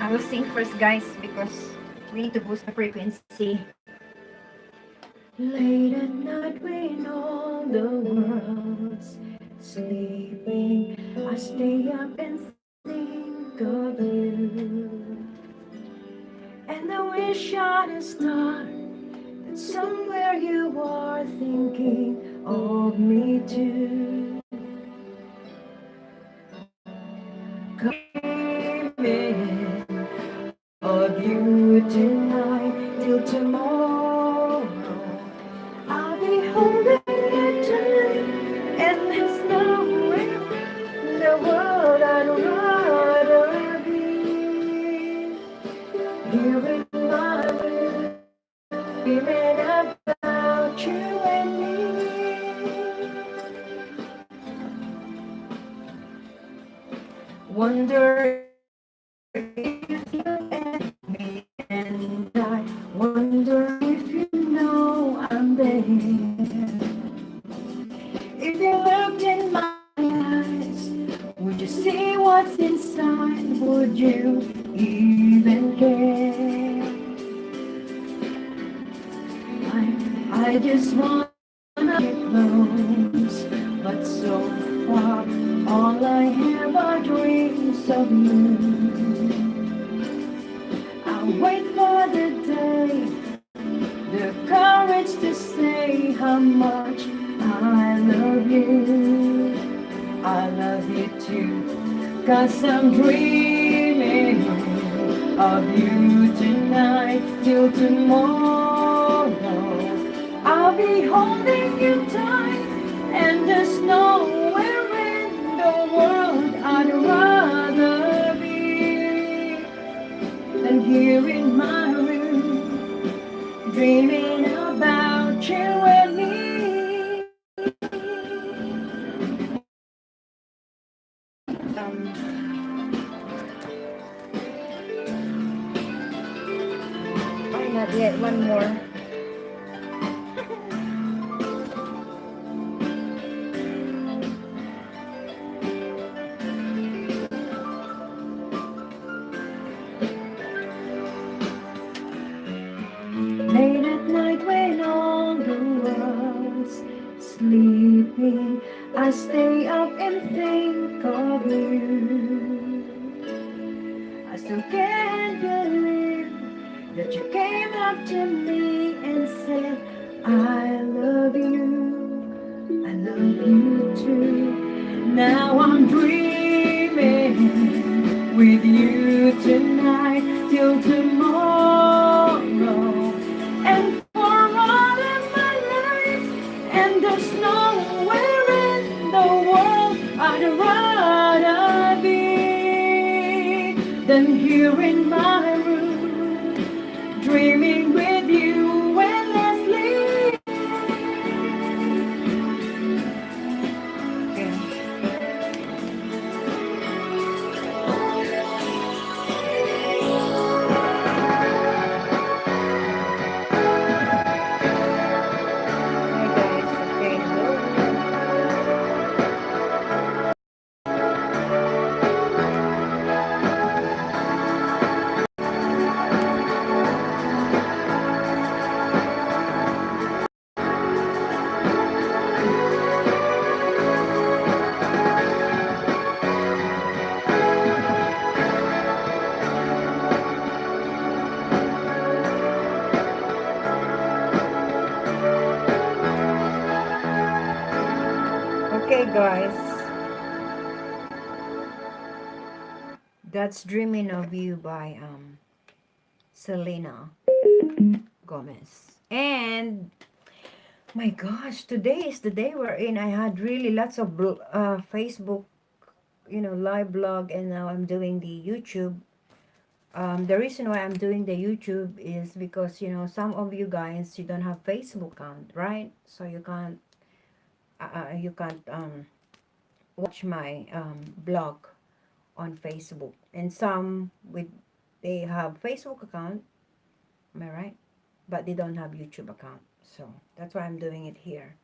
I will sing first, guys, because we need to boost the frequency. Late at night when all the world's sleeping, I stay up and think of you. And I wish on a star that somewhere you are thinking of me too. Dreaming of you tonight till tomorrow. I'll be holding you tight, and there's nowhere in the world I'd rather be. Here in my room, dreaming about you and me. Wonder if you and me, and I wonder if you know I'm there. If you looked in my eyes, would you see what's inside? Would you even care? I just wanna get close, but so far, all I have are dreams of you. I'll wait for the day, the courage to say how much I love you. I love you too, 'cause I'm dreaming of you tonight till tomorrow. I'll be holding you tight, and there's nowhere in the world I'd rather be than here in my room, dreaming about you and me. Why not yet? One more. Late at night when all the world's sleeping, I stay up and think of you. I still can't believe that you came up to me and said, I love you, I love you too. Now I'm dreaming with you tonight till tomorrow. And for all of my life, and there's nowhere in the world I'd rather be than here in my room, dreaming with you endlessly. Okay, guys, that's Dreaming of You by Selena Gomez. And my gosh, today is the day wherein I had really lots of Facebook, live blog, and now I'm doing the YouTube. The reason why I'm doing the YouTube is because, some of you guys, you don't have Facebook account, right? So you can't watch my blog on Facebook. And some they have Facebook account, am I right? But they don't have YouTube account. So that's why I'm doing it here.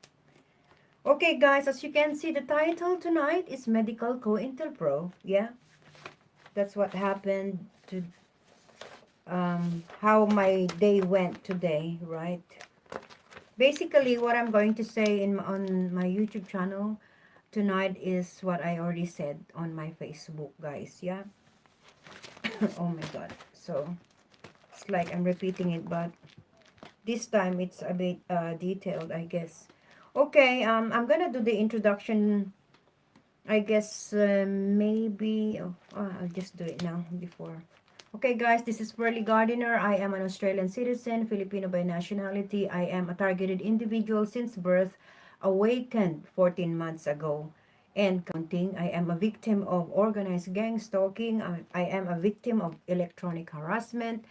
Okay, guys, as you can see, the title tonight is Medical Cointelpro. Yeah, that's what happened how my day went today, right? Basically, what I'm going to say on my YouTube channel tonight is what I already said on my Facebook, guys. Yeah. Oh my God. So it's like I'm repeating it, but this time it's a bit detailed, I guess. Okay. I'm gonna do the introduction. I guess maybe. Oh, I'll just do it now before. Okay, guys, this is Pearly Gardiner. I am an Australian citizen, Filipino by nationality. I am a targeted individual since birth, awakened 14 months ago, and counting. I am a victim of organized gang stalking. I am a victim of electronic harassment.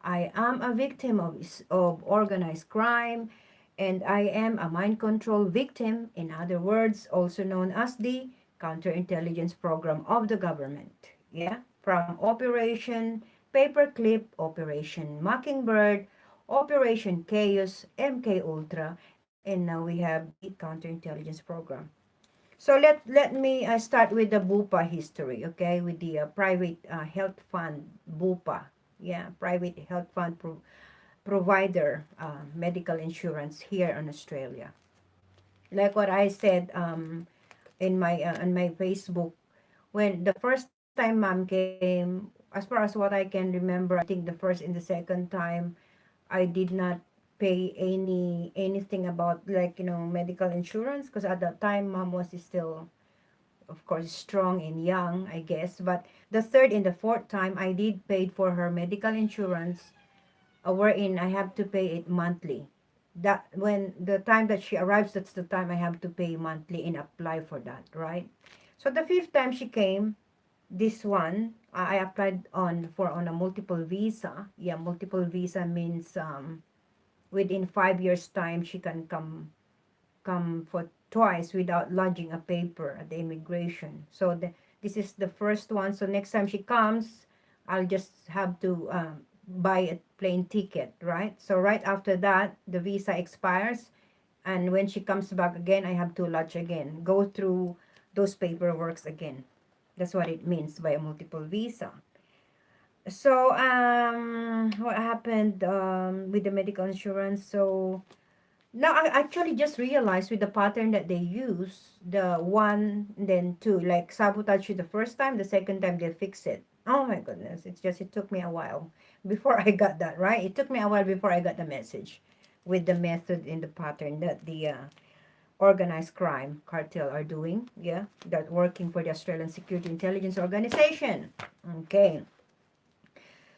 I am a victim of organized crime. And I am a mind control victim, in other words, also known as the counterintelligence program of the government. Yeah, from Operation Paperclip, Operation Mockingbird, Operation Chaos, MK Ultra, and now we have the counterintelligence program. So let me start with the BUPA history, okay, with the private health fund, BUPA. Yeah, private health fund provider medical insurance here in Australia. Like what I said in my on my Facebook, when the first time mom came, as far as what I can remember, I think the first and the second time I did not pay anything about, like, medical insurance, because at that time mom was still, of course, strong and young, I guess. But the third and the fourth time I did paid for her medical insurance, wherein I have to pay it monthly. That when the time that she arrives, that's the time I have to pay monthly and apply for that, right? So the fifth time she came, this one I applied on a multiple visa. Yeah, multiple visa means within 5 years time she can come for twice without lodging a paper at the immigration. So this is the first one. So next time she comes, I'll just have to buy a plane ticket, right? So right after that, the visa expires, and when she comes back again, I have to lodge again, go through those paperworks again. That's what it means by a multiple visa. So what happened with the medical insurance? So now I actually just realized with the pattern that they use, the one, then two, like sabotage you the first time, the second time they fix it. Oh my goodness, it took me a while before I got that, right? It took me a while before I got the message with the method in the pattern that the organized crime cartel are doing, yeah, that working for the Australian Security Intelligence Organization. Okay.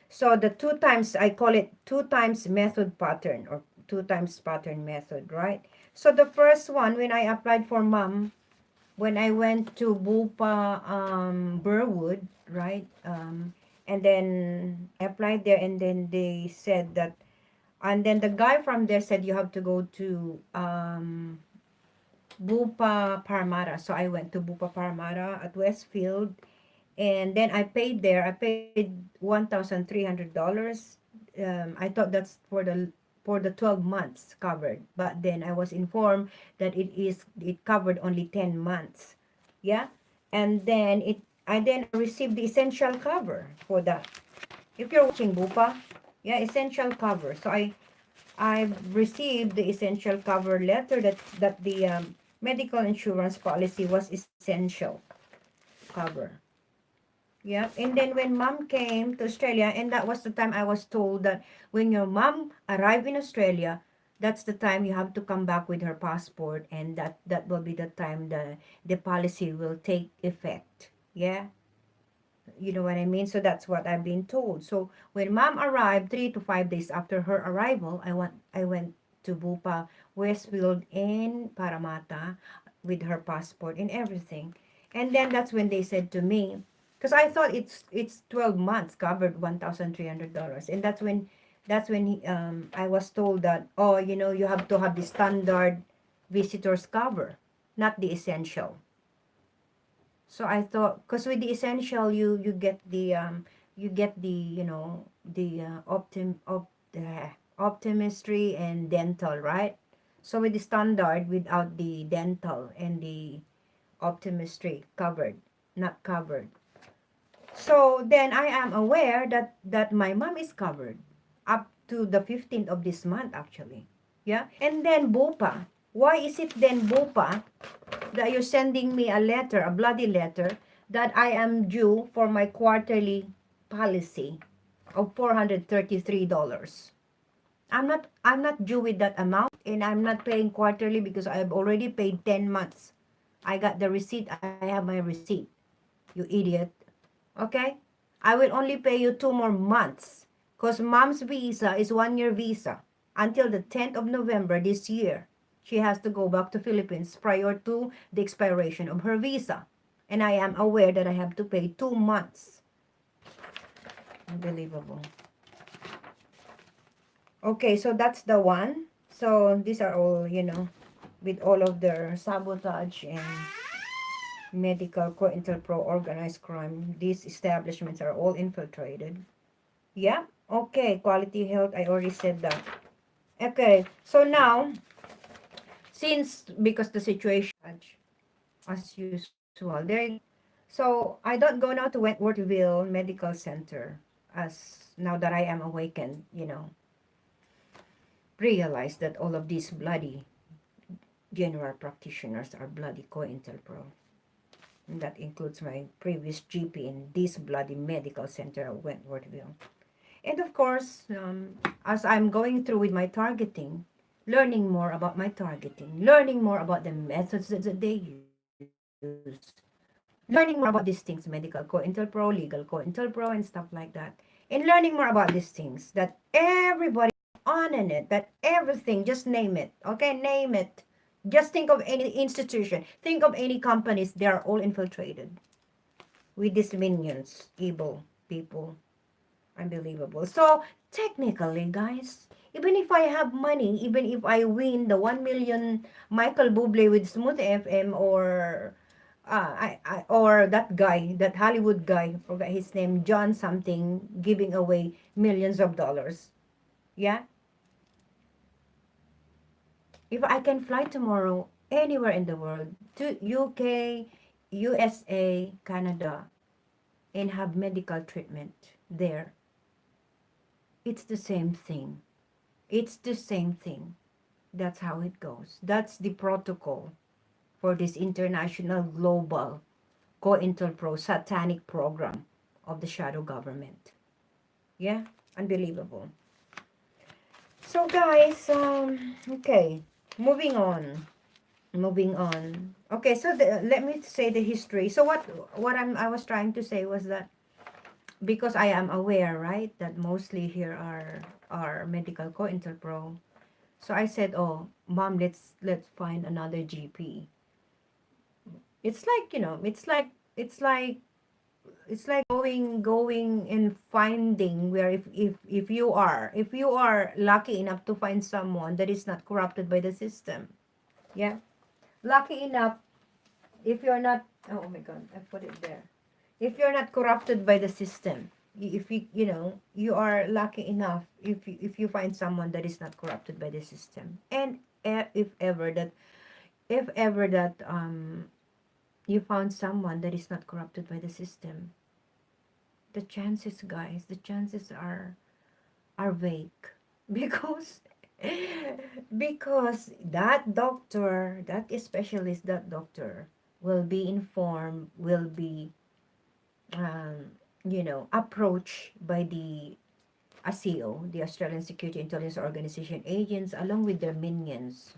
So the two times, I call it two times method pattern, or two times pattern method, right? So the first one, when I applied for mom, when I went to Bupa Burwood, right? And then I applied there, and then they said that, and then the guy from there said you have to go to Bupa Parramatta. So I went to Bupa Parramatta at Westfield, and then I paid there. I paid $1,300. I thought that's for the 12 months covered, but then I was informed that it covered only 10 months. Yeah, and then I received the essential cover for that. If you're watching Bupa, yeah, essential cover. So I received the essential cover letter that the medical insurance policy was essential cover. Yeah, and then when mom came to Australia, and that was the time I was told that when your mom arrived in Australia, that's the time you have to come back with her passport, and that will be the time the policy will take effect. Yeah, you know what I mean? So that's what I've been told. So when mom arrived, 3 to 5 days after her arrival, I went to Bupa, Westfield in Parramatta with her passport and everything. And then that's when they said to me, because I thought it's 12 months covered $1,300, and that's when I was told that, oh, you have to have the standard visitors cover, not the essential. So I thought, because with the essential, you get the the optometry and dental, right? So with the standard, without the dental and the optometry covered, not covered. So then I am aware that my mom is covered up to the 15th of this month actually. Yeah. And then Bupa. Why is it then Bupa that you're sending me a letter, a bloody letter, that I am due for my quarterly policy of $433? I'm not due with that amount, and I'm not paying quarterly because I've already paid 10 months. I got the receipt. I have my receipt. You idiot. Okay? I will only pay you 2 more months because mom's visa is 1 year visa until the 10th of November this year. She has to go back to Philippines prior to the expiration of her visa. And I am aware that I have to pay 2 months. Unbelievable. Okay, so that's the one. So these are all, with all of their sabotage and medical, Cointelpro, organized crime, these establishments are all infiltrated. Yeah, okay, quality health, I already said that. Okay, so now, since, because the situation, as usual, there you go. So I don't go now to Wentworthville Medical Center, as now that I am awakened, realize that all of these bloody general practitioners are bloody COINTELPRO. And that includes my previous GP in this bloody medical center at Wentworthville. And of course, as I'm going through with my targeting, learning more about my targeting, learning more about the methods that they use, learning more about these things, medical COINTELPRO, legal COINTELPRO, and stuff like that. And learning more about these things that everybody on in it, that everything, just name it, okay, name it. Just think of any institution, think of any companies, they are all infiltrated with these minions, evil people. Unbelievable. So, technically, guys, even if I have money, even if I win the 1 million Michael Bublé with Smooth FM, or or that guy, that Hollywood guy, forgot his name, John something, giving away millions of dollars. Yeah? If I can fly tomorrow anywhere in the world, to UK, USA, Canada, and have medical treatment there, it's the same thing. It's the same thing. That's how it goes. That's the protocol for this international global COINTELPRO satanic program of the shadow government. Yeah, unbelievable. So guys, okay, moving on. Moving on. Okay, so let me say the history. So I was trying to say was that, because I am aware, right, that mostly here are medical COINTELPRO. So I said, "Oh, mom, let's find another GP." It's like, it's like going and finding where, if you are lucky enough to find someone that is not corrupted by the system. Yeah. Lucky enough, if you're not, oh my god, I put it there. If you're not corrupted by the system, if you are lucky enough if you find someone that is not corrupted by the system. And if ever that you found someone that is not corrupted by the system, the chances, guys, the chances are vague. because because that doctor, that specialist, that doctor will be informed, will be approached by the ASIO, the Australian Security Intelligence Organization agents, along with their minions,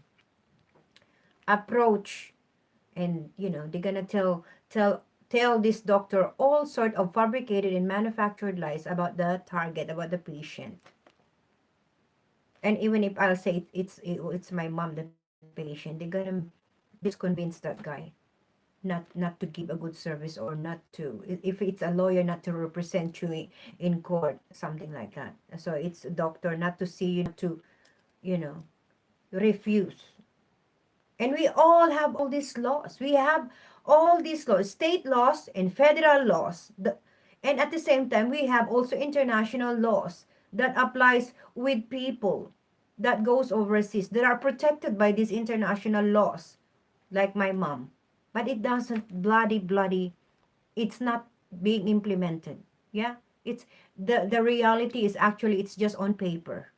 approach, and they're gonna tell this doctor all sort of fabricated and manufactured lies about the target, about the patient. And even if I'll say it's my mom, the patient, they're gonna just convince that guy not to give a good service, or not to, if it's a lawyer, not to represent you in court, something like that. So it's a doctor not to see you, not to you know refuse. And we all have all these laws. We have all these laws, state laws and federal laws. And at the same time, we have also international laws that applies with people that goes overseas, that are protected by these international laws, like my mom. But it doesn't, it's not being implemented. Yeah, it's the reality is actually it's just on paper.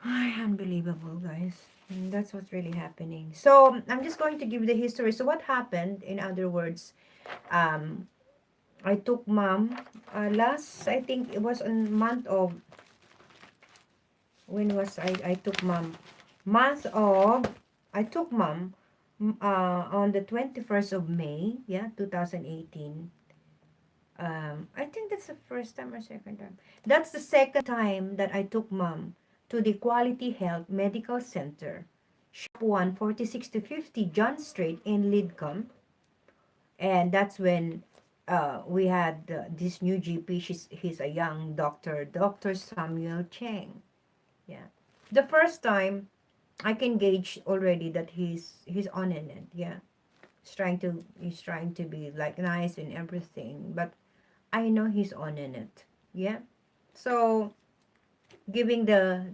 Ay, unbelievable, guys. That's what's really happening. So I'm just going to give the history. So what happened, in other words, um, I took mom last, I think it was on month of, when was I took mom? Month of, I took mom on the 21st of May, yeah, 2018. I think that's the first time or second time. That's the second time that I took mom to the Quality Health Medical Center, Shop 1, 46 to 50 John Street in Lidcombe. And that's when we had this new GP. He's a young doctor, Dr. Samuel Cheng. Yeah. The first time, I can gauge already that he's on in it. Yeah. He's trying to be like nice and everything, but I know he's on in it. Yeah. So giving the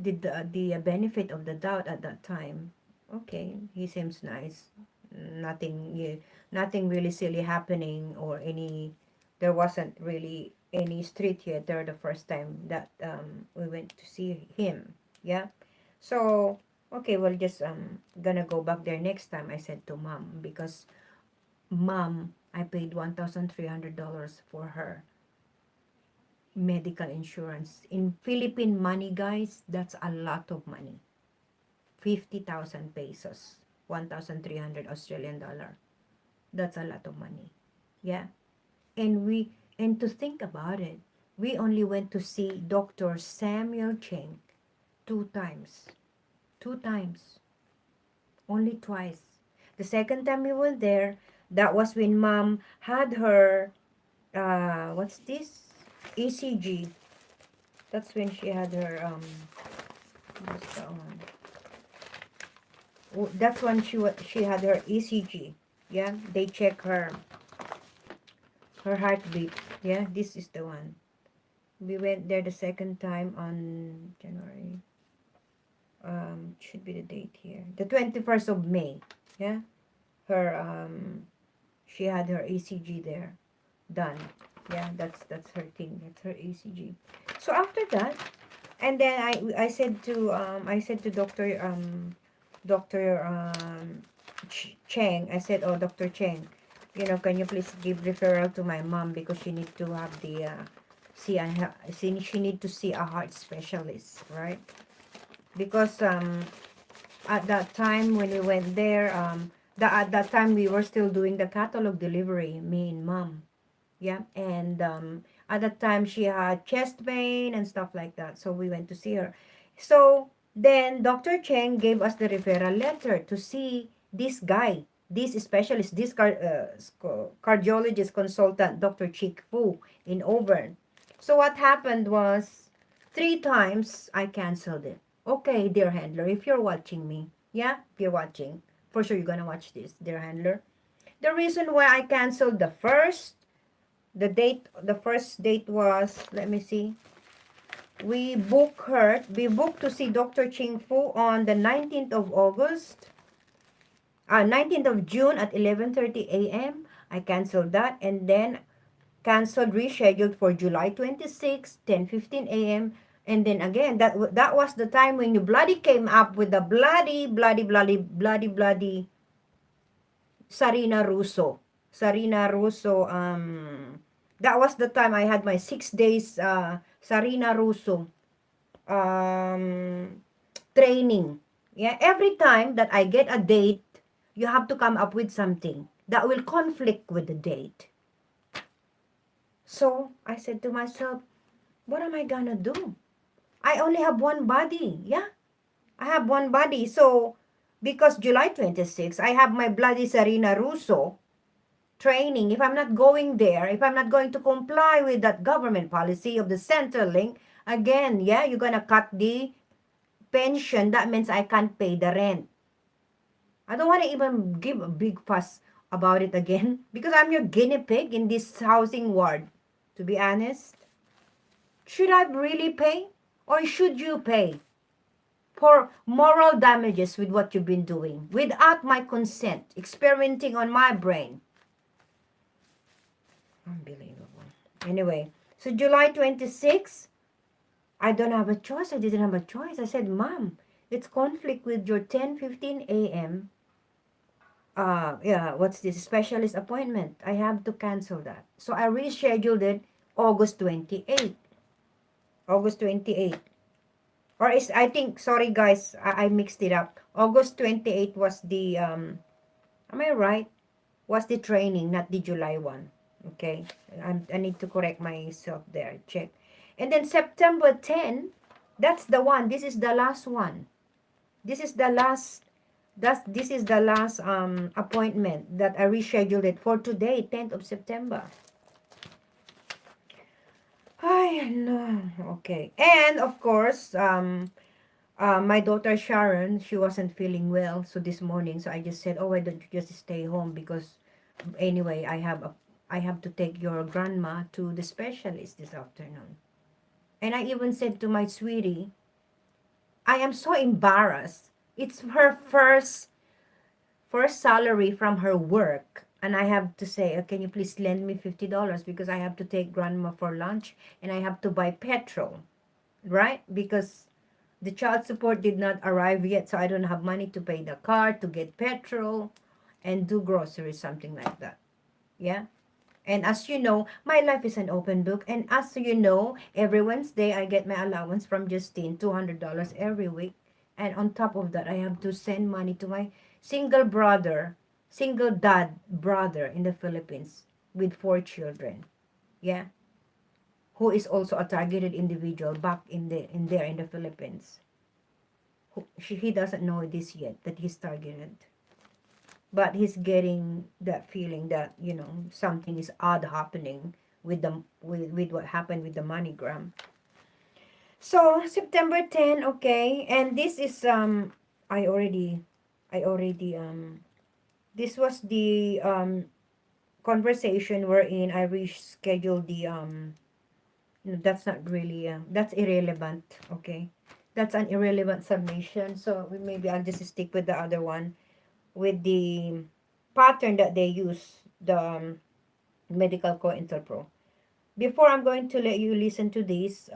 benefit of the doubt at that time, okay, he seems nice. Nothing, nothing really silly happening, or any. There wasn't really any street theater the first time that we went to see him. Yeah. So okay, well, just gonna go back there next time, I said to mom, because mom, I paid $1,300 for her medical insurance. In Philippine money, guys, that's a lot of money. 50,000 pesos. 1,300 Australian dollar. That's a lot of money. Yeah. And to think about it, we only went to see Dr. Samuel Cheng 2 times. 2 times. Only twice. The second time we went there, that was when mom had her, what's this? ECG. That's when she had her, what's that one? That's when she had her ECG. Yeah, they check her heartbeat. Yeah, this is the one. We went there the second time on January. Should be the date here. The 21st of May. Yeah, her she had her ECG there done. Yeah, that's her thing. That's her ECG. So after that, and then I said to Doctor Cheng. I said, oh, Doctor Cheng, can you please give referral to my mom, because she need to have the she need to see a heart specialist, right? Because at that time when we went there, at that time we were still doing the catalog delivery, me and mom. Yeah, and at that time she had chest pain and stuff like that, so we went to see her. So then Dr. Cheng gave us the referral letter to see this guy, this specialist, this cardiologist consultant, Dr. Chick Fu in Auburn. So what happened was, 3 times I canceled it. Okay, dear handler, if you're watching me, yeah, if you're watching, for sure you're gonna watch this, dear handler. The reason why I canceled the first date was, let me see, we booked to see Dr. Ching Fu on the 19th of August, 19th of June at 11:30 a.m. I canceled that, and then canceled, rescheduled for July 26th, 10:15 a.m. And then again, that was the time when you bloody came up with the bloody Sarina Russo. Sarina Russo, that was the time I had my 6 days Sarina Russo um, training. Yeah, every time that I get a date, you have to come up with something that will conflict with the date. So I said to myself, what am I gonna do? I only have one body. Yeah, I have one body. So because July 26th, I have my bloody Sarina Russo training. If I'm not going there, if I'm not going to comply with that government policy of the Centrelink, again, yeah, you're gonna cut the pension. That means I can't pay the rent. I don't want to even give a big fuss about it again, because I'm your guinea pig in this housing ward. To be honest, should I really pay, or should you pay for moral damages with what you've been doing without my consent, experimenting on my brain? Unbelievable. Anyway, so July 26th, I don't have a choice. I didn't have a choice. I said, Mom, it's conflict with your 10:15 a.m. Yeah, what's this specialist appointment? I have to cancel that. So I rescheduled it August 28th. August 28th. Or is I think sorry guys, I mixed it up. August 28th was the am I right? Was the training, not the July one. Okay. I need to correct myself there. Check. And then September 10, that's the one. This is the last one. This is the last this is the last appointment that I rescheduled it for today, 10th of September. I know. Okay. And of course, my daughter Sharon, she wasn't feeling well. So this morning, so I just said, "Oh, why don't you just stay home? Because anyway, I have to take your grandma to the specialist this afternoon." And I even said to my sweetie, "I am so embarrassed. It's her first salary from her work." And I have to say, can you please lend me $50 because I have to take grandma for lunch and I have to buy petrol, right? Because the child support did not arrive yet, so I don't have money to pay the car, to get petrol, and do groceries, something like that. Yeah. And as you know, my life is an open book. And as you know, every Wednesday I get my allowance from Justine, $200 every week. And on top of that, I have to send money to my single brother, single dad brother in the Philippines with 4 children. Yeah. Who is also a targeted individual back in the Philippines. He doesn't know this yet that he's targeted, but he's getting that feeling that something is odd happening with with what happened with the MoneyGram. So September 10, okay, and this is I already I already this was the conversation wherein I rescheduled the no, that's not really that's irrelevant. Okay, that's an irrelevant submission, so maybe I'll just stick with the other one, with the pattern that they use, the medical Cointelpro. Before I'm going to let you listen to this,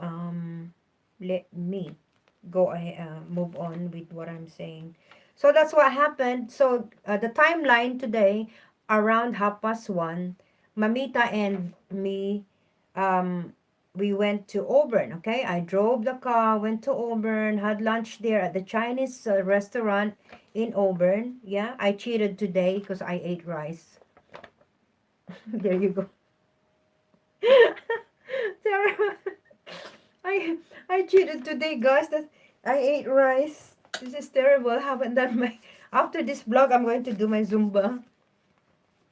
let me go ahead, move on with what I'm saying. So that's what happened. So the timeline today, around 1:30, Mamita and me, um, we went to Auburn. Okay, I drove the car, went to Auburn, had lunch there at the Chinese restaurant in Auburn. Yeah, I cheated today because I ate rice. There you go. Sarah, I I cheated today, guys. That I ate rice. This is terrible. I haven't done my. After this vlog, I'm going to do my Zumba.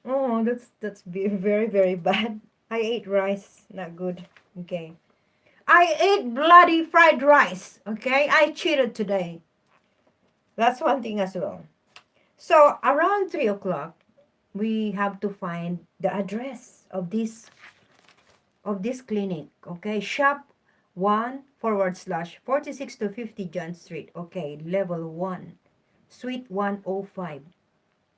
Oh, that's very very bad. I ate rice. Not good. Okay. I ate bloody fried rice. Okay. I cheated today. That's one thing as well. So around 3 o'clock, we have to find the address of this clinic. Okay, shop 1/46 to 50 John Street. Okay, level 1, suite 105.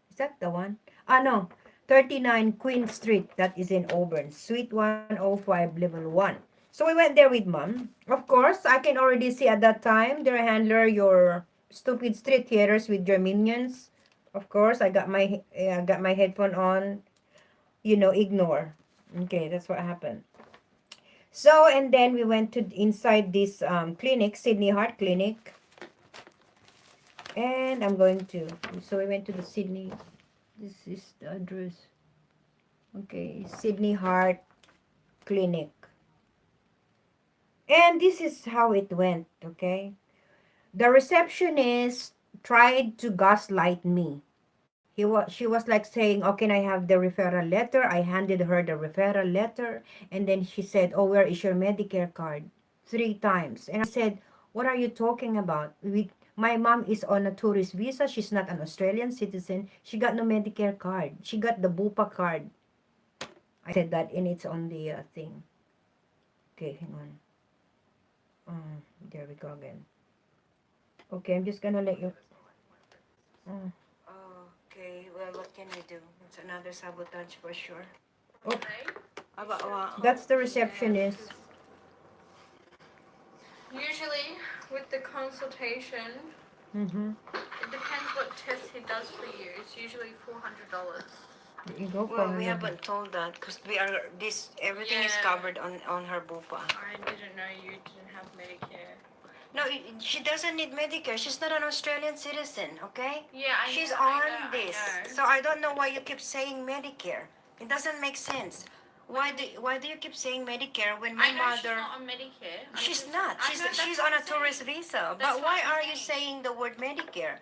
Is that the one? Ah, no, 39 Queen Street. That is in Auburn. Suite 105, level 1. So we went there with mom. Of course, I can already see at that time their handler, your stupid street theaters with your minions. Of course, I got my headphone on. Ignore. Okay, that's what happened. So, and then we went to inside this clinic, Sydney Heart Clinic. And so we went to the Sydney, this is the address. Okay, Sydney Heart Clinic. And this is how it went, okay? The receptionist tried to gaslight me. She was like saying, "Oh, can I have the referral letter?" I handed her the referral letter, and then she said, "Oh, where is your Medicare card?" 3 times. And I said, "What are you talking about? My mom is on a tourist visa. She's not an Australian citizen. She got no Medicare card. She got the Bupa card." I said that, and it's on the thing. Okay, hang on. There we go again. Okay, I'm just gonna let you. Uh, okay, well, what can we do? It's another sabotage for sure. Oh, That's the receptionist. Usually, with the consultation, Mm-hmm. it depends what test he does for you. It's usually $400. There you go, Well, we Pamela. haven't told that because we are this everything is Yeah. covered on her bupa. I didn't know you didn't have Medicare. No, she doesn't need Medicare. She's not an Australian citizen, okay? Yeah, She's I on know, this. I know. So I don't know why you keep saying Medicare. It doesn't make sense. Why do you keep saying Medicare when my I know mother she's not on Medicare. She's not. I know, that's She's what on I'm a tourist saying. visa. That's But what why I'm are you saying. saying the word Medicare?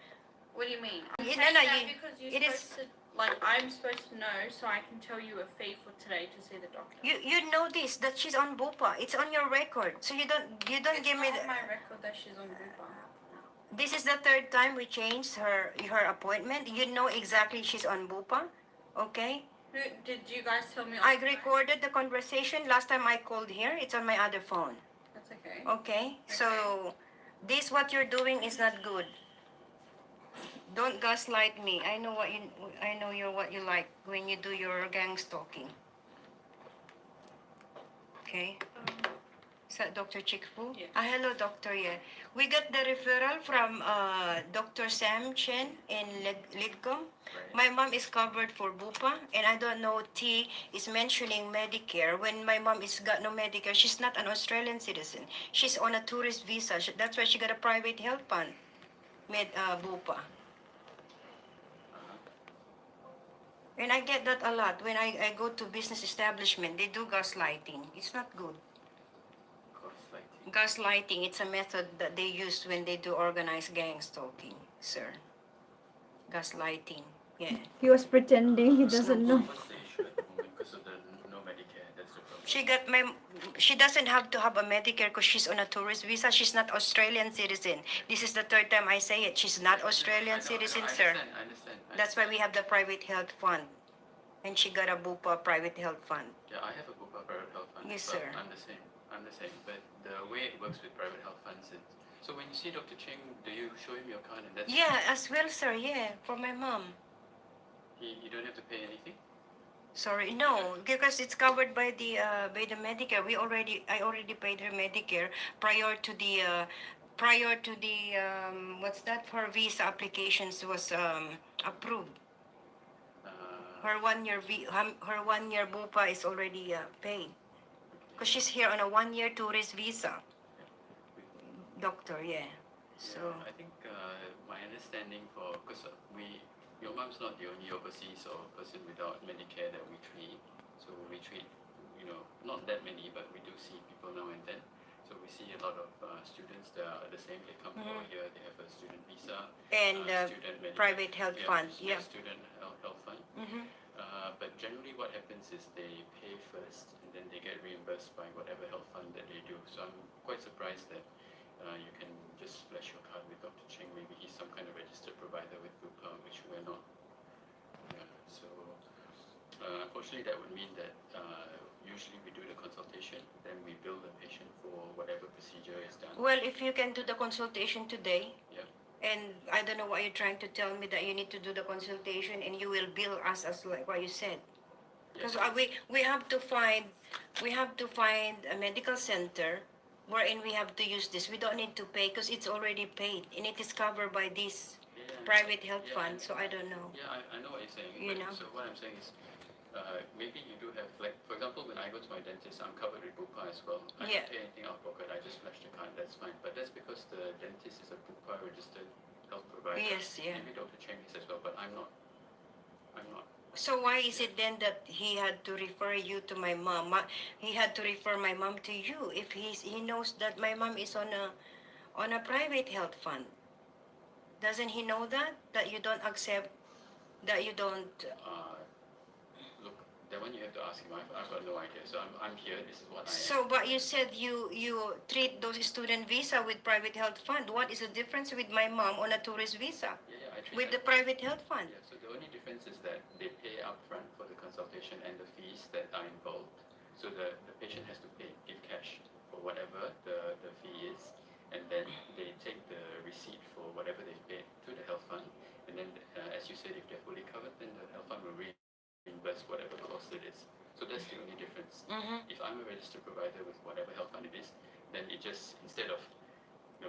What do you mean? I'm No, saying no, that because you're it supposed is. to, like, I'm supposed to know so I can tell you a fee for today to see the doctor. You know this that she's on bupa. It's on your record. So you don't It's give me not on the. my record that she's on Bupa. This is the third time we changed her appointment. You know exactly she's on bupa, okay? Who did you guys tell me? I recorded the conversation last time I called here. It's on my other phone. That's okay. Okay? So this what you're doing is not good. Don't gaslight me. I know you're what you like when you do your gang stalking. Okay? Is that Dr. Chickfu? Yeah. Hello, doctor. Yeah. We got the referral from Dr. Sam Chen in Lidcom. My mom is covered for Bupa, and I don't know T is mentioning Medicare. When my mom is got no Medicare, she's not an Australian citizen. She's on a tourist visa. That's why she got a private health fund, Bupa. And I get that a lot. When I go to business establishment, they do gaslighting. It's not good. Gaslighting, it's a method that they use when they do organized gang stalking, sir. Gaslighting, yeah. He was pretending he It's not doesn't good. know. What's the issue at the moment because of the no Medicare? That's the problem. She doesn't have to have a Medicare because she's on a tourist visa. She's not Australian citizen. This is the third time I say it. She's not Australian citizen, sir. I understand. That's why we have the private health fund. And she got a Bupa private health fund. Yeah, I have a Bupa private health fund. Yes, but sir. I'm the same. But the way it works with private health funds is, so when you see Dr. Cheng, do you show him your card and that's Yeah, as well, sir. Yeah, for my mom. you don't have to pay anything? Sorry, no, because it's covered by the Medicare. I already paid her Medicare prior to the what's that, her visa applications was approved. Her 1 year her 1 year Bupa is already paid because she's here on a 1 year tourist visa. Doctor, yeah. So Yeah, I think my understanding because your mom's not the only overseas or person without Medicare that we treat. So we treat, not that many, but we do see people now and then. So we see a lot of students that are the same. They come over here, they have a student visa and student Medicare, private health fund, yeah. student health fund. But generally, what happens is they pay first, and then they get reimbursed by whatever health fund that they do. So I'm quite surprised that you can just flash your card with Dr. Cheng. Maybe he's some kind of registered provider with Bupa, which we're not. Yeah, so unfortunately, that would mean that usually we do the consultation, then we bill the patient for whatever procedure is done. Well, if you can do the consultation today, Yeah. and I don't know why you're trying to tell me that you need to do the consultation and you will bill us as like what you said. Because Yes. we have to find a medical center wherein we have to use this. We don't need to pay because it's already paid and it is covered by this private health fund. So I don't know. Yeah, I know what you're saying. You know. So what I'm saying is, maybe you do have, like, for example, when I go to my dentist, I'm covered with Bupa as well. I Yeah. don't pay anything out of pocket. I just flash the card. That's fine. But that's because the dentist is a Bupa registered health provider. Yes, yeah. Maybe Dr. Cheng is as well, but I'm not. So why is it then that he had to refer you to my mom? He had to refer my mom to you if he knows that my mom is on a private health fund. Doesn't he know that you don't accept, that you don't? Look, that one you have to ask him. I've got no idea. So I'm here. This is what I am. So, but you said you treat those student visa with private health fund. What is the difference with my mom on a tourist visa Yeah, I treat with the private health fund? Yeah, so the only difference is that they pay upfront for the consultation and the fees that are involved. So the patient has to give cash for whatever the fee is, and then they take the receipt for whatever they've paid to the health fund. And then, as you said, if they're fully covered, then the health fund will reimburse plus whatever cost it is. So that's the only difference. Mm-hmm. If I'm a registered provider with whatever health fund it is, then it just, instead of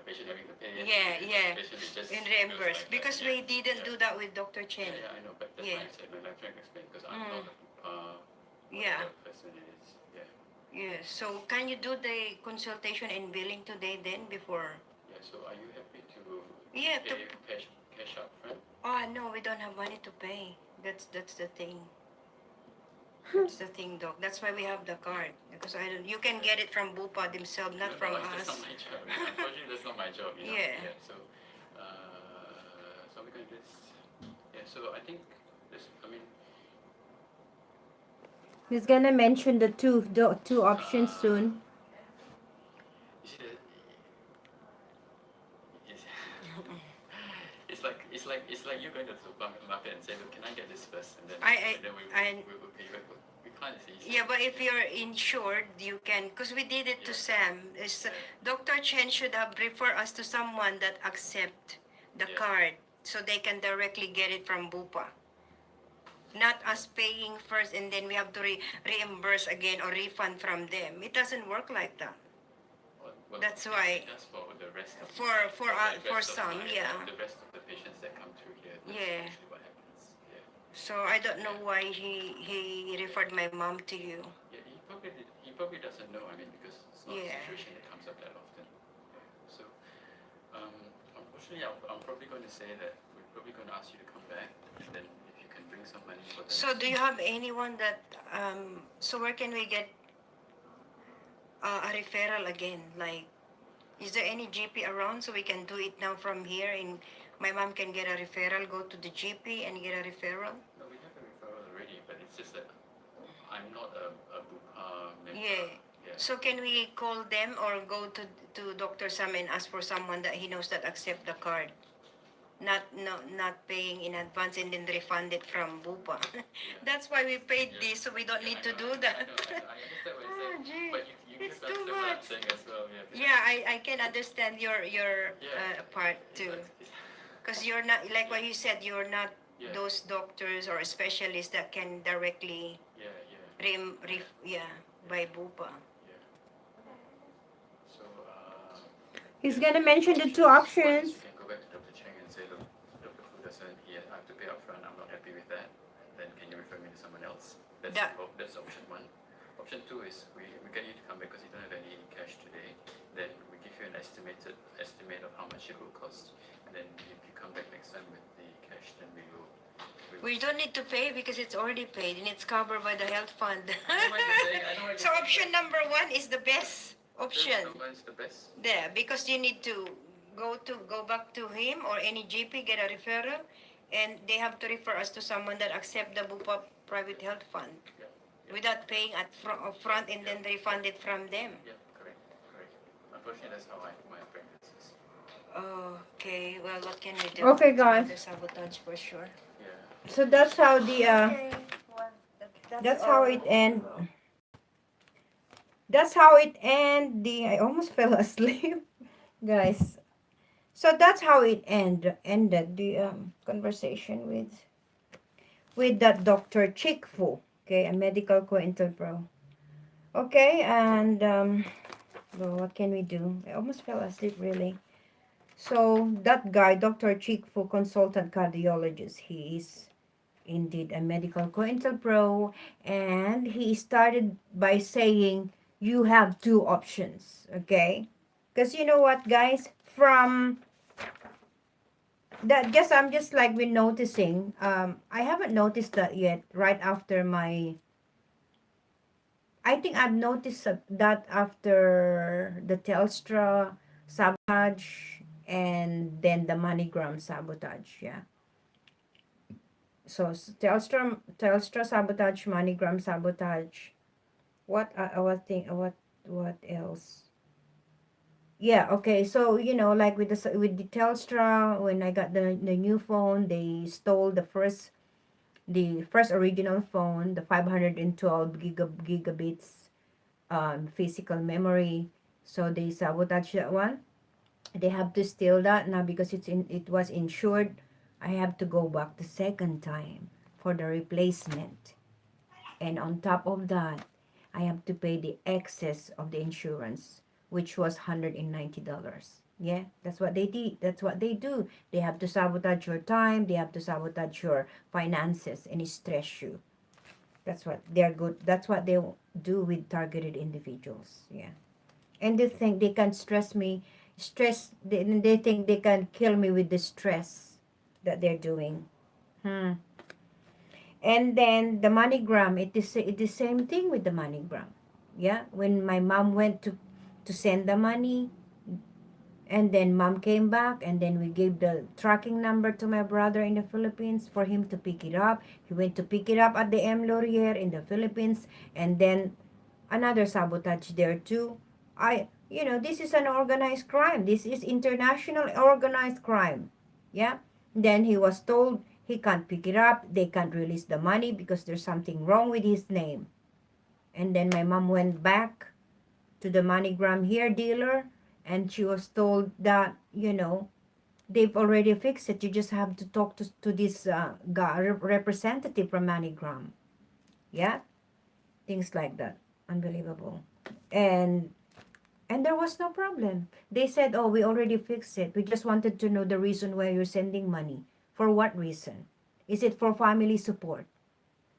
patient having to pay, patient is just In reimburse. like Because yeah, we didn't yeah. do that with Dr. Chen. Yeah, I know, but that's Yeah. why I said, like I'm trying to explain, because I'm not Yeah. whatever person it is. Yeah. Yeah. So can you do the consultation and billing today then before? Yeah. So are you happy to Yeah. pay cash up front? Oh no, we don't have money to pay. That's the thing. That's the thing, doc. That's why we have the card. Because I don't. You can get it from Bupa themselves, not from That's not us. my job. Unfortunately, that's not my job. Yeah. So we're going to just. Yeah. So I think this. I mean, He's gonna mention the two options soon. you see, it's, it's like you're going to the supermarket and say, look, can I get this first, and then we can't see. Yeah, but if you're insured, you can. Because we did it to Sam. Dr. Chen should have referred us to someone that accept the card, so they can directly get it from Bupa. Not us paying first and then we have to reimburse again or refund from them. It doesn't work like that. Well, That's why. Just for the rest of For some, yeah. The rest of the patients that come through here. That's Yeah. usually what happens. Yeah. So I don't know why he referred my mom to you. Yeah, he probably doesn't know. I mean, because it's not a Yeah. situation that comes up that often. Yeah. So, unfortunately, I'm probably going to say that we're probably going to ask you to come back, and then if you can bring some money for the. So do you have anyone that so where can we get a referral again? Like, is there any GP around so we can do it now from here and my mom can get a referral, go to the GP and get a referral? No, we have a referral already, but it's just that I'm not a member. Yeah. Yeah. So can we call them or go to Dr. Sam and ask for someone that he knows that accept the card? Not paying in advance and then refund it from Bupa. That's why we paid this, so we don't need to do that. I understand what you're saying, but you It's understand too what I'm much. saying as well. Yeah, I can understand your part too. Because you're not, like what you said, you're not those doctors or specialists that can directly by Bupa. Yeah. So, He's gonna mention the two options. you can go back to Dr. Cheng and say, look, Dr. Fu doesn't, I have to pay up front, I'm not happy with that. Then can you refer me to someone else? That's option one. Option two is we get you to come back because you don't have any cash today. Then we give you an estimate of how much it will cost. And then if you come back next time with the cash, then we will. We don't need to pay because it's already paid and it's covered by the health fund. I know what you're saying. I know what So you're option number one is the best option. Number one is the best. There, because you need to go back to him or any GP, get a referral, and they have to refer us to someone that accept the Bupa private health fund without paying upfront and then refund it from them. Yeah, correct. Unfortunately, that's how my practice is. Okay, well, what can we do? Okay, It's guys. another sabotage for sure. Yeah. So that's how the That's how it end. That's how it end. I almost fell asleep, guys. So that's how it ended the conversation with that Dr. Chick Fu. Okay, a medical Cointelpro. Okay, and well, what can we do? I almost fell asleep really. So that guy, Dr. Chick Fu, consultant cardiologist, he is indeed a medical Cointelpro, and he started by saying you have two options. Okay, because you know what, guys, from that just I'm just like been noticing. I haven't noticed that yet. Right after I think I've noticed that after the Telstra sabotage and then the MoneyGram sabotage. Yeah. So Telstra sabotage, MoneyGram sabotage. What else? Yeah, okay. So, like with the Telstra, when I got the new phone, they stole the first original phone, the 512 gigabits physical memory. So they sabotage that one. They have to steal that now because it was insured. I have to go back the second time for the replacement. And on top of that, I have to pay the excess of the insurance, which was $190. Yeah, that's what they did. That's what they do. They have to sabotage your time. They have to sabotage your finances and stress you. That's what they're good. That's what they do with targeted individuals. Yeah, and they think they can stress me. They think they can kill me with the stress that they're doing. Hmm. And then the MoneyGram, it is same thing with the MoneyGram. Yeah, when my mom went to send the money, and then mom came back, and then we gave the tracking number to my brother in the Philippines for him to pick it up. He went to pick it up at the M. Laurier in the Philippines, and then another sabotage there too. This is an organized crime. This is international organized crime. Yeah. Then he was told he can't pick it up. They can't release the money because there's something wrong with his name. And then my mom went back to the MoneyGram here dealer, and she was told that, they've already fixed it. You just have to talk to this guy, representative from MoneyGram. Yeah. Things like that. Unbelievable. And And there was no problem. They said, oh, we already fixed it. We just wanted to know the reason why you're sending money. For what reason? Is it for family support?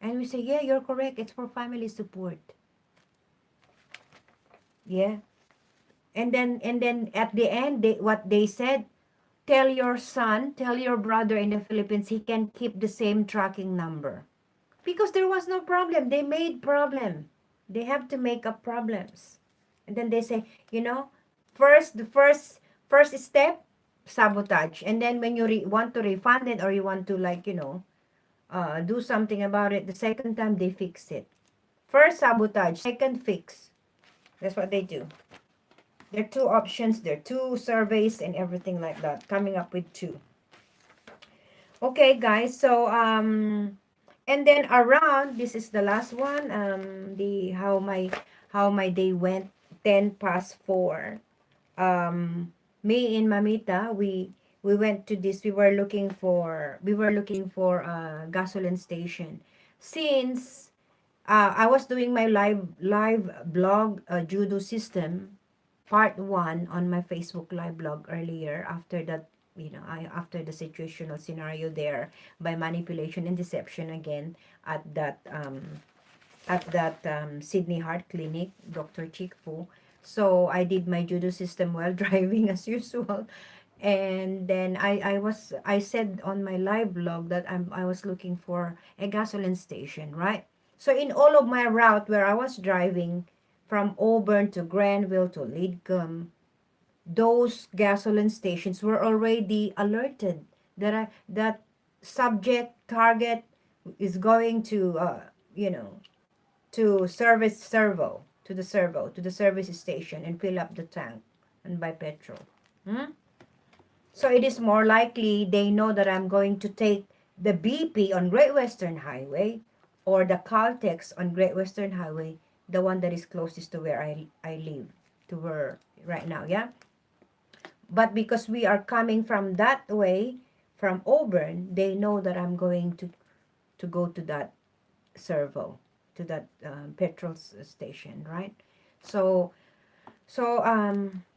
And we say, yeah, you're correct. It's for family support. Yeah. And then at the end, what they said, tell your son, tell your brother in the Philippines, he can keep the same tracking number. Because there was no problem. They made problem. They have to make up problems. And then they say, the first step, sabotage. And then when you want to refund it, or you want to, like, do something about it, the second time they fix it. First sabotage, second fix. That's what they do. There are two options, there are two surveys and everything like that. Coming up with two. Okay, guys. So and then around, this is the last one. The how my day went. 4:10. Me and Mamita, we went to this. We were looking for a gasoline station. Since I was doing my live blog, judo system part 1 on my Facebook live blog earlier. After that, after the situational scenario there, by manipulation and deception again, at that Sydney Heart Clinic, Dr. Chick Fu. So I did my judo system while driving as usual. And then I said on my live blog that I was looking for a gasoline station, right? So in all of my route where I was driving from Auburn to Granville to Lidcombe, those gasoline stations were already alerted that subject target is going to to the service station and fill up the tank and buy petrol. Hmm? So it is more likely they know that I'm going to take the BP on Great Western Highway, or the Caltex on Great Western Highway, the one that is closest to where I live, to where right now, yeah? But because we are coming from that way, from Auburn, they know that I'm going to go to that servo, to that petrol station, right? So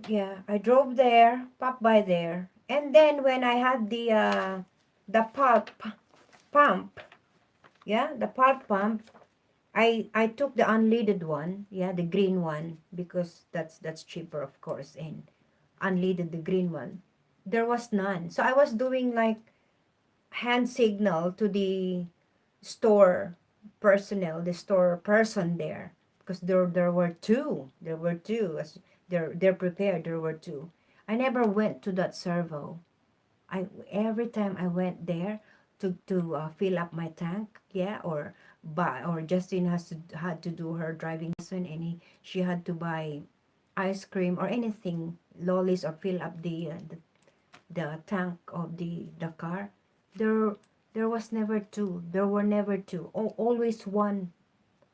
yeah, I drove there, popped by there, and then when I had the pump, yeah, the pulp pump, I took the unleaded one, yeah, the green one, because that's cheaper, of course, and unleaded the green one. There was none, so I was doing like hand signal to the store personnel, the store person there, because there were two. There were two. As they're prepared. There were two. I never went to that servo. Every time I went there to fill up my tank, yeah, or Justine had to do her driving lesson, and she had to buy ice cream or anything, lollies, or fill up the tank of the car. There there was never two. There were never two. Always one.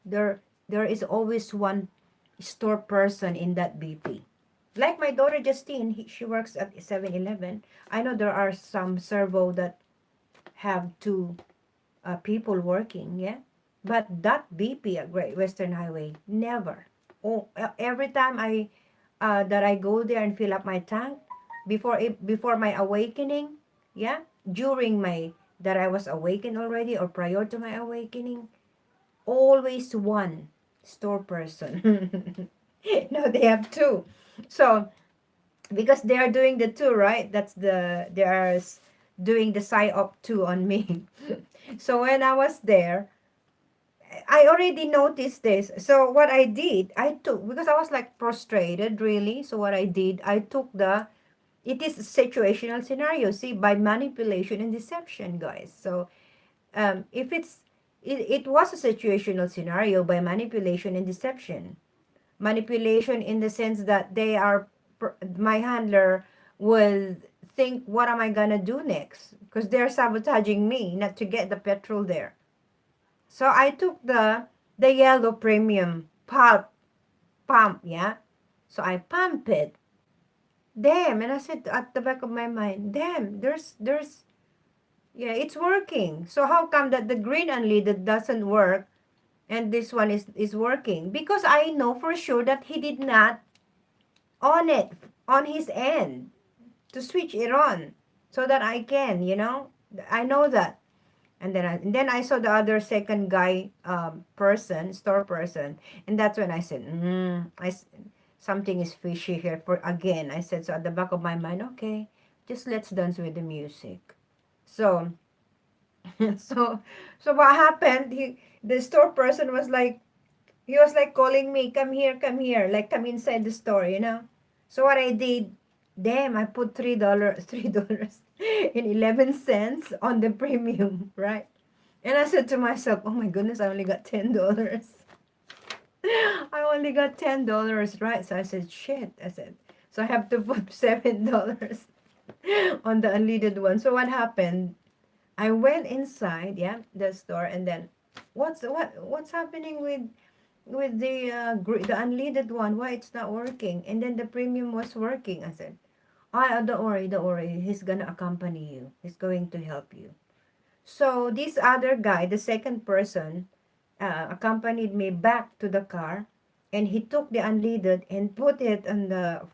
There is always one store person in that BP. Like my daughter Justine, she works at 7-Eleven. I know there are some servo that have two people working, yeah. But that BP at Great Western Highway, never. Oh, every time that I go there and fill up my tank before my awakening, yeah, during my that I was awakened already or prior to my awakening, always one store person. No, they have two. So because they are doing the two, right? They are doing the psy-op two on me. So when I was there, I already noticed this. So what I did, I took, because I was like prostrated really. So what I did, I took it is a situational scenario. See, by manipulation and deception, guys. So if it was a situational scenario by manipulation and deception. Manipulation in the sense that my handler will think, what am I gonna do next? Because they're sabotaging me not to get the petrol there. So I took the yellow premium pump, yeah. So I pump it. Damn, and I said at the back of my mind, damn, there's yeah, it's working. So how come that the green unleaded doesn't work and this one is working? Because I know for sure that he did not on it on his end to switch it on so that I can, I know that. And then I saw the other second guy store person, and that's when I said, something is fishy here for again. I said, so at the back of my mind, okay, just let's dance with the music. So so what happened? The store person was like, he was like calling me, come here, like come inside the store. So what I did, damn, I put $3.11 on the premium, right? And I said to myself, oh my goodness, I only got $10. I only got $10, right? So I said, shit. I said, so I have to put $7 on the unleaded one. So what happened? I went inside, yeah, the store, and then what's happening with the unleaded one? Why it's not working? And then the premium was working. I said, don't worry. He's gonna accompany you. He's going to help you. So this other guy, the second person, accompanied me back to the car, and he took the unleaded and put it on the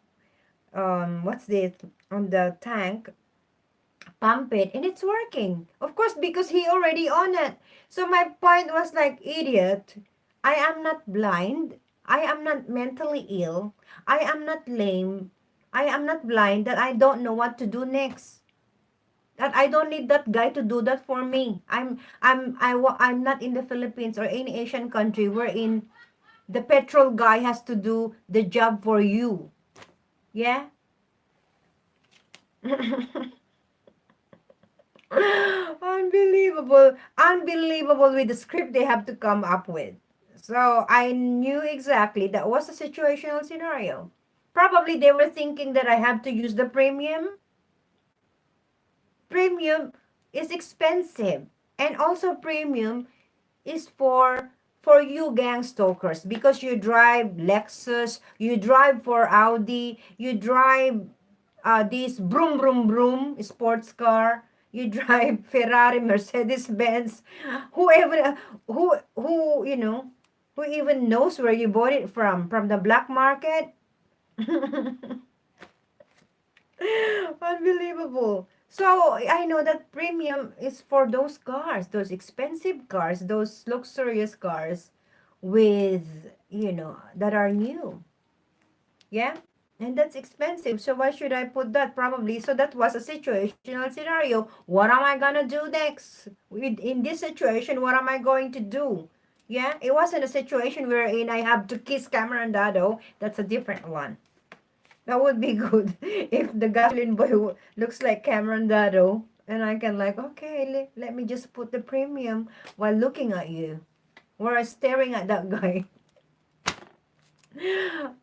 what's this on the tank, pump it, and it's working. Of course, because he already on it. So my point was like, idiot, I am not blind. I am not mentally ill. I am not lame. I am not blind that I don't know what to do next. That I don't need that guy to do that for me. I'm not in the Philippines or any Asian country wherein the petrol guy has to do the job for you. Yeah? Unbelievable with the script they have to come up with. So I knew exactly that was a situational scenario. Probably they were thinking that I have to use the premium. Premium is expensive. And also premium is for you gang stalkers, because you drive Lexus, you drive for Audi, you drive this broom broom broom sports car, you drive Ferrari, Mercedes Benz, whoever who even knows where you bought it from the black market. Unbelievable. So I know that premium is for those cars, those expensive cars, those luxurious cars with, that are new. Yeah? And that's expensive. So why should I put that? Probably. So that was a situational scenario. What am I gonna do next? In this situation, what am I going to do? Yeah? It wasn't a situation wherein I have to kiss Cameron Dado. That's a different one. That would be good if the gasoline boy looks like Cameron Dado, and I can like, okay, let me just put the premium while looking at you or staring at that guy.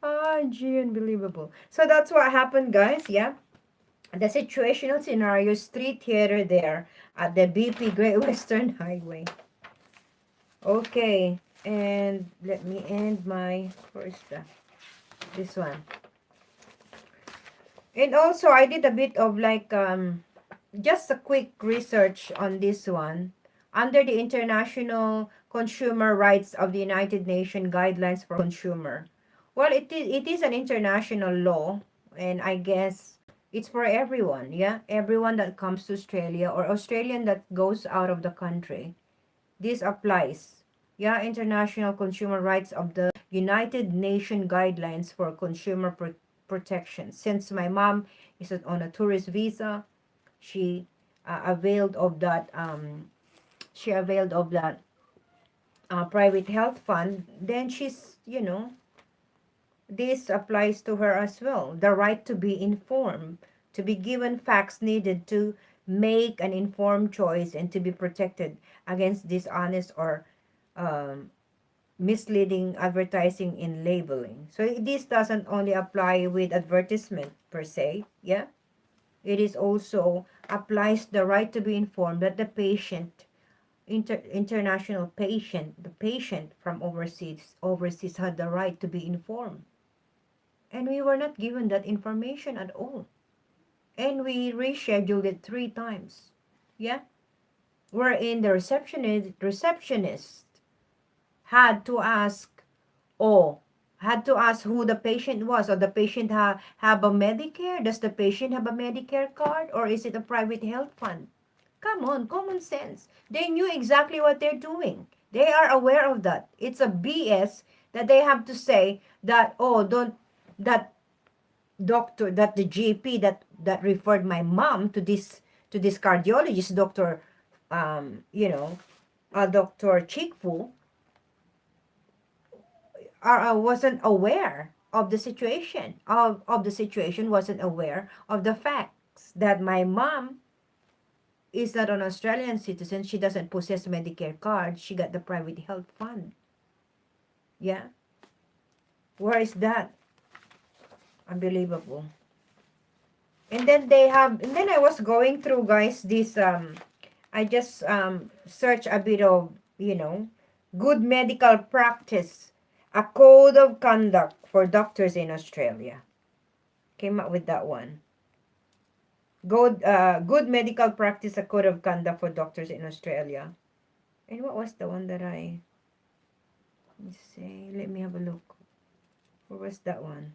Oh, gee, unbelievable. So that's what happened, guys. Yeah, the situational scenario street theater there at the BP Great Western Highway. Okay, and let me end my first this one. And also, I did a bit of like, just a quick research on this one. Under the international consumer rights of the United Nations guidelines for consumer. Well, it is an international law, and I guess it's for everyone, yeah? Everyone that comes to Australia or Australian that goes out of the country. This applies. Yeah, international consumer rights of the United Nations guidelines for consumer protection. Since my mom is on a tourist visa, she availed of that private health fund. Then she's, this applies to her as well. The right to be informed, to be given facts needed to make an informed choice, and to be protected against dishonest or um, misleading advertising in labeling. So this doesn't only apply with advertisement per se, yeah? It is also applies the right to be informed that the patient, international patient, the patient from overseas had the right to be informed. And we were not given that information at all. And we rescheduled it 3 times. Yeah? Wherein the receptionist had to ask, oh, had to ask who the patient was, or the patient have a Medicare. Does the patient have a Medicare card, or is it a private health fund? Come on, common sense. They knew exactly what they're doing. They are aware of that. It's a BS that they have to say that, oh, don't, that doctor, that the GP that referred my mom to this cardiologist, Doctor, Doctor Chikfu, wasn't aware of the situation of the situation, wasn't aware of the facts that my mom is not an Australian citizen. She doesn't possess Medicare card. She got the private health fund. Yeah, where is that? Unbelievable. And then I was going through, guys, this I just search a bit of, good medical practice, a code of conduct for doctors in Australia. Came up with that one. Good medical practice, a code of conduct for doctors in Australia. And what was the one that let's see, let me have a look. Where was that one?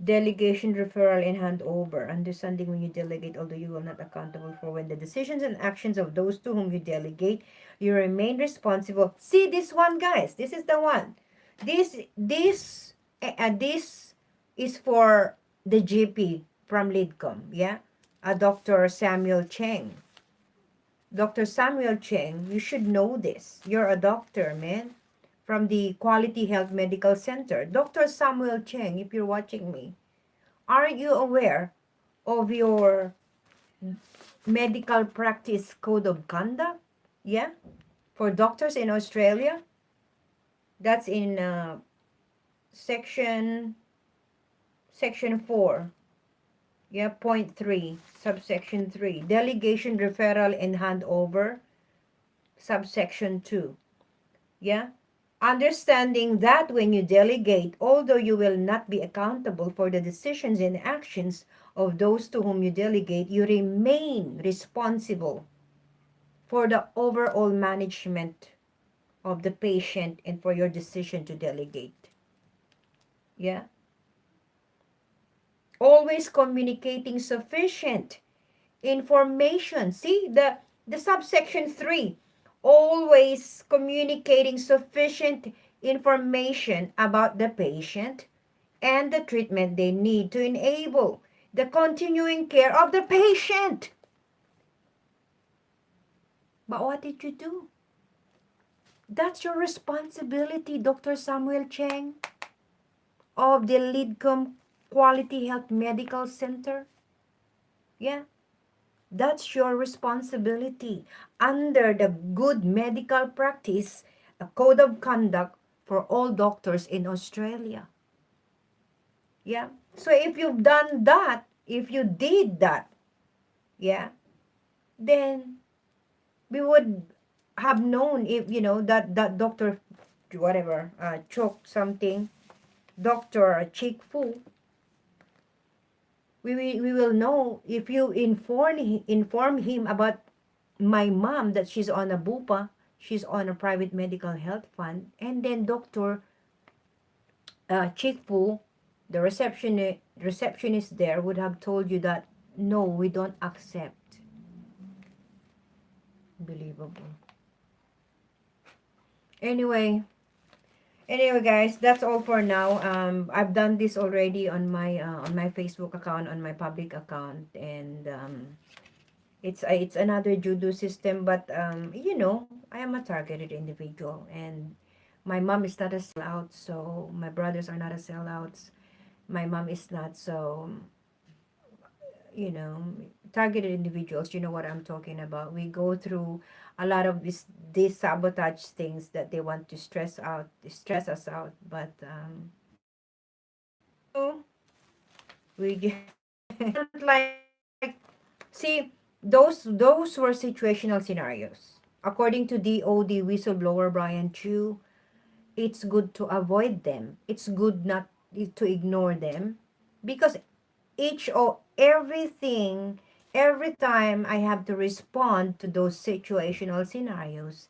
Delegation, referral, and handover. Understanding when you delegate, although you will not accountable for when the decisions and actions of those to whom you delegate, you remain responsible. See this one, guys. This is the one. This is for the GP from Lidcom. Yeah, Dr. Samuel Cheng. Dr. Samuel Cheng, you should know this. You're a doctor, man, from the Quality Health Medical Center. Dr. Samuel Cheng, if you're watching me, are you aware of your medical practice code of conduct? Yeah, for doctors in Australia. That's in section 4. Yeah, point 3, subsection 3. Delegation, referral, and handover, subsection 2. Yeah. Understanding that when you delegate, although you will not be accountable for the decisions and actions of those to whom you delegate, you remain responsible for the overall management of the patient and for your decision to delegate. Yeah. Always communicating sufficient information. See the subsection 3. Always communicating sufficient information about the patient and the treatment they need to enable the continuing care of the patient. But what did you do? That's your responsibility, Dr. Samuel Cheng of the Lidcom Quality Health Medical Center. Yeah. That's your responsibility under the good medical practice, a code of conduct for all doctors in Australia. Yeah. So if you've done that, if you did that, yeah, then we would have known, if that doctor, whatever, choked something, Dr. Chick Fu, we will know if you inform him about my mom, that she's on a bupa, she's on a private medical health fund, and then Dr. Chick Fu, the receptionist there, would have told you that no, we don't accept. Believable. Anyway, guys, that's all for now. I've done this already on my Facebook account, on my public account, and it's another judo system, but I am a targeted individual, and my mom is not a sellout, so my brothers are not a sellouts. My mom is not, so you know targeted individuals, you know what I'm talking about. We go through a lot of these sabotage things that they want to stress us out, but we just don't like, see, those were situational scenarios. According to DOD whistleblower Brian Chu, it's good to avoid them. It's good not to ignore them, because everything, every time I have to respond to those situational scenarios,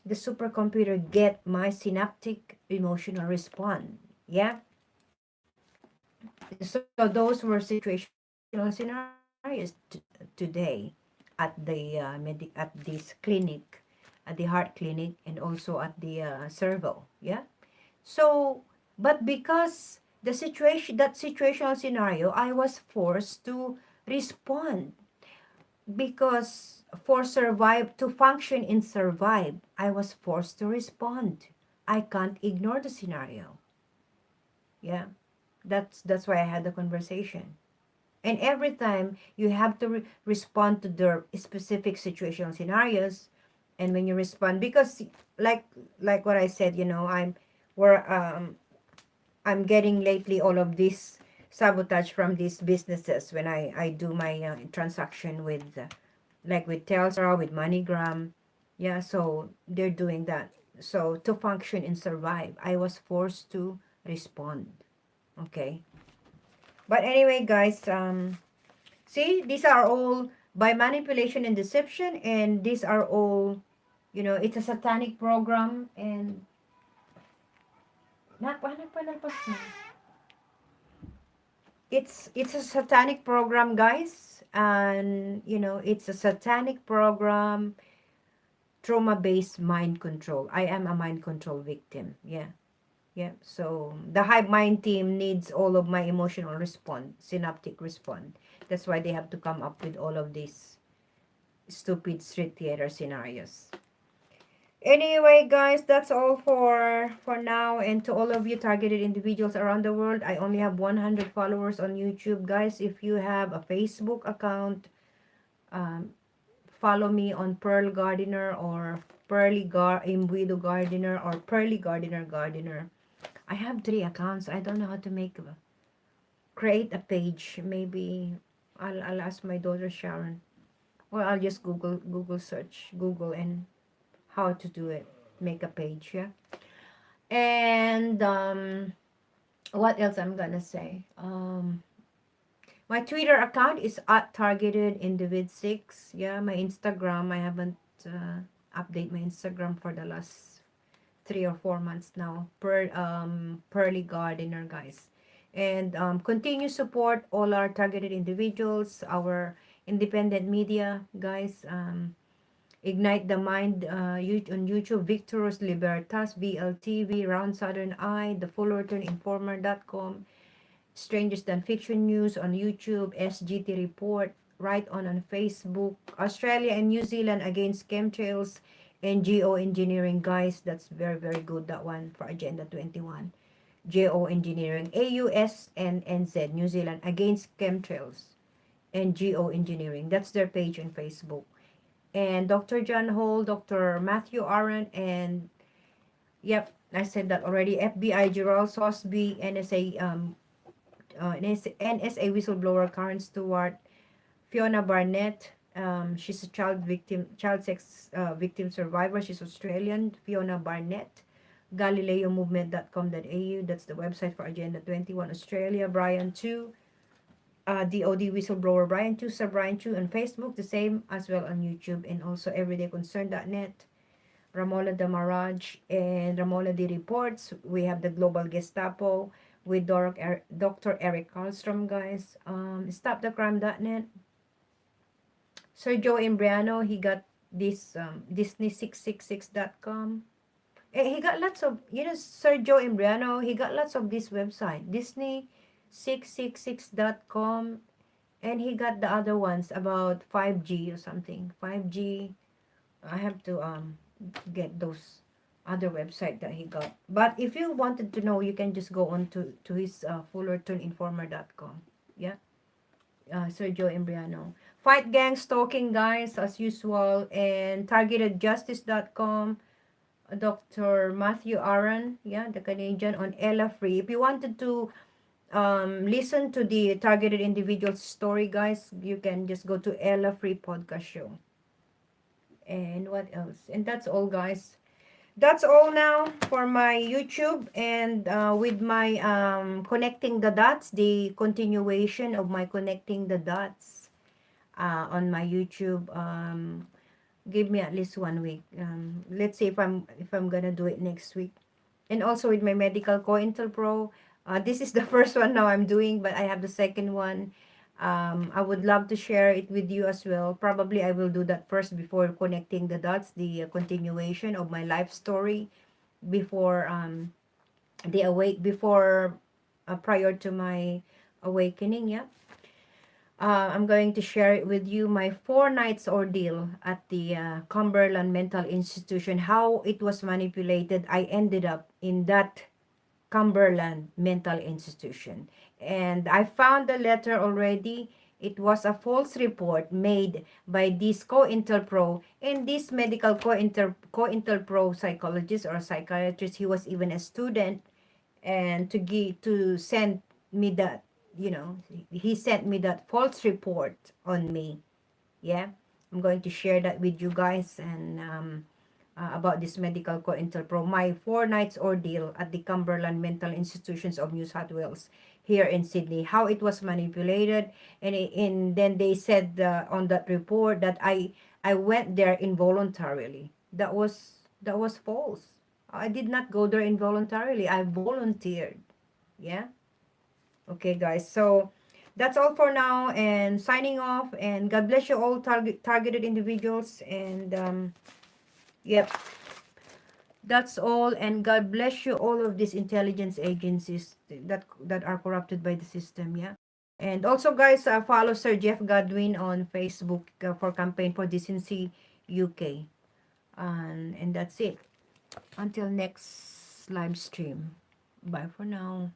the supercomputer get my synaptic emotional response. Yeah. So those were situational scenarios today at the at this clinic, at the heart clinic, and also at the servo. Yeah. So, but because that situational scenario, I was forced to respond, because for survive to function in survive, I was forced to respond. I can't ignore the scenario. Yeah, that's why I had the conversation. And every time you have to respond to the specific situational scenarios, and when you respond, because like what I said, where I'm getting lately all of this sabotage from these businesses when I do my transaction with like with Telstra, with MoneyGram. Yeah, so they're doing that. So to function and survive, I was forced to respond. Okay. But anyway, guys, see, these are all by manipulation and deception, and these are all, it's a satanic program, and it's a satanic program, guys, and it's a satanic program, trauma based mind control. I am a mind control victim. Yeah. Yeah, so the hive mind team needs all of my emotional response, synaptic response. That's why they have to come up with all of these stupid street theater scenarios. Anyway, guys, that's all for now. And to all of you targeted individuals around the world, I only have 100 followers on YouTube. Guys, if you have a Facebook account, um, follow me on Pearl Gardener, or Imbuido Gardener, or Pearly Gardener. I have 3 accounts. I don't know how to create a page. Maybe I'll ask my daughter Sharon, or I'll just search Google and how to do it. Make a page, yeah. And what else I'm gonna say? My Twitter account is at targeted individ6. Yeah, my Instagram, I haven't update my Instagram for the last 3 or 4 months now. Pearly Gardener, guys. And continue support all our targeted individuals, our independent media, guys. Ignite the Mind on YouTube, Victorus Libertas, VLTV, Round Southern Eye, The Fullerton Informer.com, Strangers Than Fiction News on YouTube, SGT Report, Right on Facebook, Australia and New Zealand Against Chemtrails, and Geoengineering, guys. That's very, very good, that one, for Agenda 21. Geoengineering, AUS and NZ, New Zealand Against Chemtrails and Geoengineering. That's their page on Facebook. And Dr. John Hall, Dr. Matthew Arendt, and yep, I said that already. FBI Gerald Sosby, NSA whistleblower Karen Stewart, Fiona Barnett. She's a child sex victim survivor. She's Australian. Fiona Barnett. GalileoMovement.com.au. That's the website for Agenda 21 Australia. Brian Chu. DOD whistleblower Brian Chu. Sir Brian Chu on Facebook. The same as well on YouTube, and also everydayconcern.net. Ramola Damaraj and Ramola D reports. We have the Global Gestapo with Dr. Eric Karlstrom, guys. StopTheCrime.net. Sergio Imbriano, he got this Disney666.com. He got lots of, Sergio Imbriano, he got lots of this website, Disney666.com, and he got the other ones about 5G or something. 5G, I have to get those other website that he got. But if you wanted to know, you can just go on to his fullertoninformer.com. Yeah, Sergio Embriano. Fight gang stalking, guys, as usual, and targetedjustice.com. Dr. Matthew Aaron, yeah, the Canadian, on Ella Free. If you wanted to listen to the targeted individual story, guys, you can just go to Ella Free podcast show. And what else? And that's all, guys. That's all now for my YouTube, and with my connecting the dots, the continuation of my connecting the dots on my YouTube. Give me at least 1 week. Let's see if I'm gonna do it next week. And also with my medical Cointelpro, this is the first one now I'm doing, but I have the second one. I would love to share it with you as well. Probably I will do that first before connecting the dots, the continuation of my life story before the awake, before prior to my awakening. Yeah, I'm going to share it with you, my 4 nights ordeal at the Cumberland Mental Institution, how it was manipulated. I ended up in that Cumberland Mental Institution. And I found the letter already. It was a false report made by this COINTELPRO, and this medical COINTELPRO psychologist or psychiatrist. He was even a student, and to send me that, he sent me that false report on me. Yeah, I'm going to share that with you guys, and about this medical COINTELPRO, my 4 nights ordeal at the Cumberland Mental Institutions of New South Wales here in Sydney, how it was manipulated. And then they said on that report that I went there involuntarily. That was false. I did not go there involuntarily. I volunteered. Yeah. Okay, guys. So that's all for now, and signing off, and God bless you all, targeted individuals, and yep, that's all, and God bless you all of these intelligence agencies that are corrupted by the system. Yeah. And also, guys, follow Sir Jeff Godwin on Facebook for Campaign for Decency UK. And that's it. Until next live stream. Bye for now.